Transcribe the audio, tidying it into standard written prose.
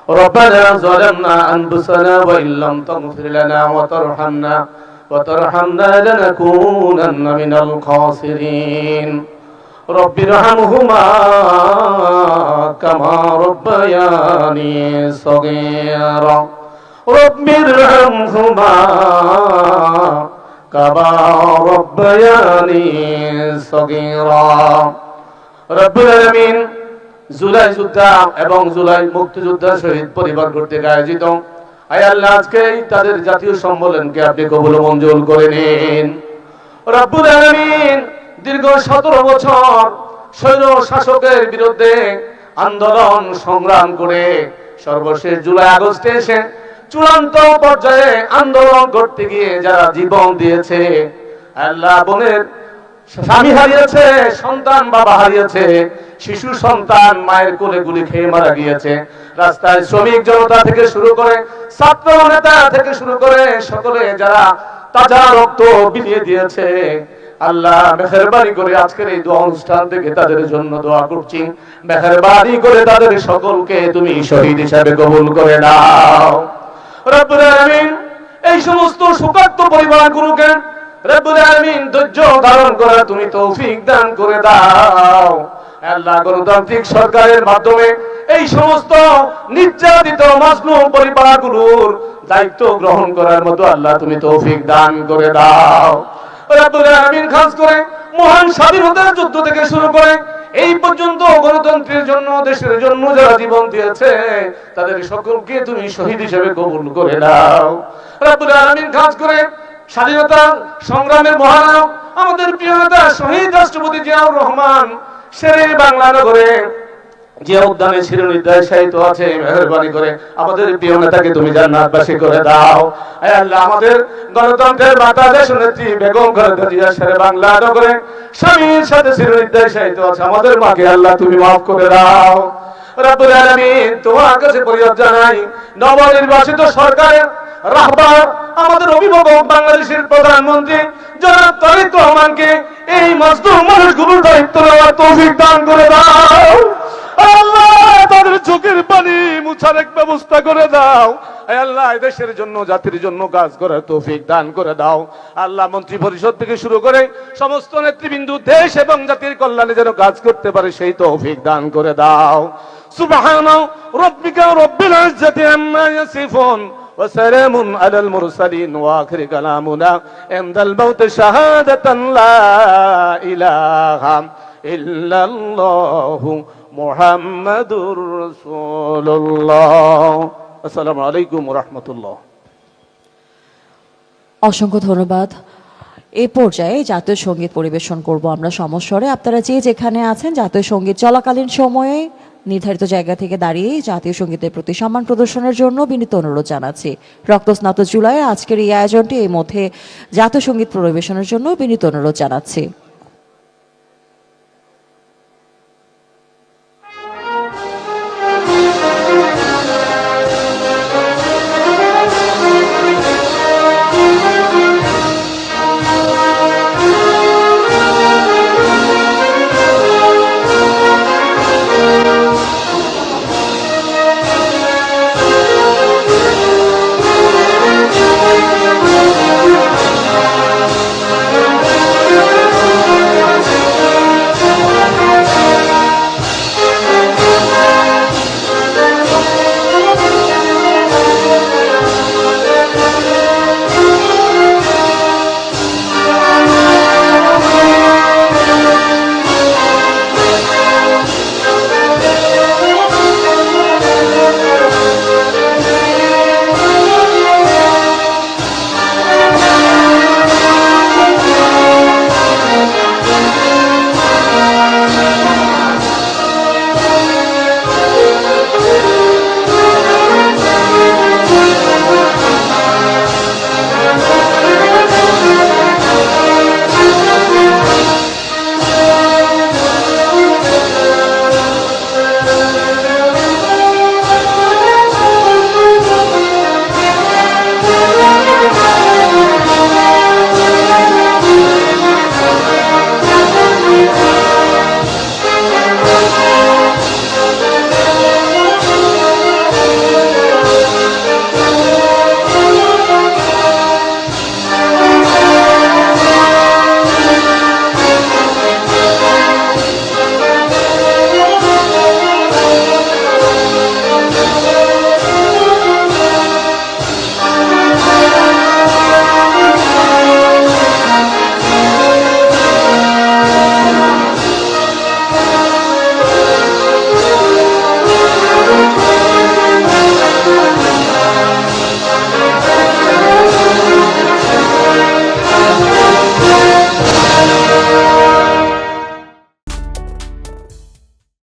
ربنا ظلمنا أنفسنا وإن لم تغفر لنا وترحمنا لنكونن من الخاسرين رب ارحمهما كما ربياني صغيرا رب ارحمهما كما ربياني صغيرا রব্বুল আলামিন জুলাই যোদ্ধা এবং জুলাই মুক্তিযোদ্ধা শহীদ পরিবার কর্তৃক আয়োজিত আয় আল্লাহ আজকে তাদের জাতীয় সম্মেলনকে আপনি কবুল ও মঞ্জুর করে নিন। রব্বুল আলামিন দীর্ঘ 17 বছর স্বৈর শাসকের বিরুদ্ধে আন্দোলন সংগ্রাম করে সর্বশেষ জুলাই আগস্টে এসে চূড়ান্ত পর্যায়ে আন্দোলন করতে গিয়ে যারা জীবন দিয়েছে, আল্লাহ বোনের স্বামী হারিয়েছে, সন্তান বাবা হারিয়েছে, শিশু সন্তান মায়ের কোলে গুলি খেয়ে মারা গিয়েছে, রাস্তায় শ্রমিক জনতা থেকে শুরু করে ছাত্র নেতা থেকে শুরু করে সকলে যারা তাজা রক্ত বিলিয়ে দিয়েছে, আল্লাহ মেহেরবানি করে আজকের এই দোয়া অনুষ্ঠান থেকে তাদের জন্য দোয়া করছি, মেহেরবানি করে তাদের সকলকে তুমি শহীদ হিসাবে কবুল করে নাও। রব্বুল আলামিন এই সমস্ত শোকার্ত পরিবারগুলোকে রব্বুল আলামিন ধৈর্য ধারণ করার তুমি তৌফিক দান করে দাও। আল্লাহ গণতান্ত্রিক সরকারের মাধ্যমে এই সমস্ত নির্যাতিত মাজলুম পরিবারগুলোর দায়িত্ব গ্রহণ করার মতো আল্লাহ তুমি তৌফিক দান করে দাও। রব্বুল আলামিন খাস করে মহান স্বাধীনতার যুদ্ধ থেকে শুরু করে এই পর্যন্ত গণতন্ত্রের জন্য দেশের জন্য যারা জীবন দিয়েছে তাদের সকলকে তুমি শহীদ হিসেবে কবুল করে দাও। রব্বুল আলামিন খাস করে স্বাধীনতা সংগ্রামের মহানায়ক আমাদের প্রিয় নেতা শহীদ রাষ্ট্রপতি জিয়াউর রহমান শেরে বাংলা নগরে যে উদ্যানে চিরনির্দেশিত আছে, মেহেরবানি করে আমাদের প্রিয় নেতাকে তুমি জান্নাতবাসী করে দাও। হে আল্লাহ আমাদের গণতন্ত্রের মাতা দেশনেত্রী বেগম খালেদা জিয়া শেরে বাংলা নগরে স্বামীর সাথে চিরনির্দেশিত আছে, আমাদের মাকে আল্লাহ তুমি মাফ করে দাও। রব্বুল আলামিন তোমার কাছে ফরিয়াদ জানাই নবনির্বাচিত সরকারের রাহবার আমাদের অভিভাবক বাংলাদেশের প্রধানমন্ত্রী জনাব তারেক রহমানকে এই মাজলুম মানুষগুলোর দায়িত্ব নেওয়ার তৌফিক দান করে দাও। আল্লাহ তাদের চোখের পানি মুছার এক ব্যবস্থা করে দাও। আল্লাহ দেশের জন্য জাতির জন্য কাজ করার তৌফিক দান করে দাও। আল্লাহ মন্ত্রী পরিষদ থেকে শুরু করে সমস্ত নেতৃবৃন্দ দেশ এবং জাতির কল্যাণে যেন কাজ করতে পারে সেই তৌফিক দান করে দাও। সুবহানা রাব্বিকা রাব্বিল ইজ্জাতি আম্মা ইয়াসিফুন وسلام على المرسلين واخر كلامنا عند الموت شهادة لا اله الا الله محمد رسول الله السلام عليكم ورحمة الله। অসংখ্য ধন্যবাদ। এই পর্যায়ে জাতীয় সঙ্গীত পরিবেশন করব আমরা সমস্বরে। আপনারা যে যেখানে আছেন জাতীয় সঙ্গীত চলাকালীন সময়ে নির্ধারিত জায়গা থেকে দাঁড়িয়ে জাতীয় সঙ্গীতের প্রতি সম্মান প্রদর্শনের জন্য বিনীত অনুরোধ জানাচ্ছি। রক্তস্নাত জুলাইয়ের আজকের এই আয়োজনটি এই মধ্যে জাতীয় সঙ্গীত পরিবেশনের জন্য বিনীত অনুরোধ জানাচ্ছি।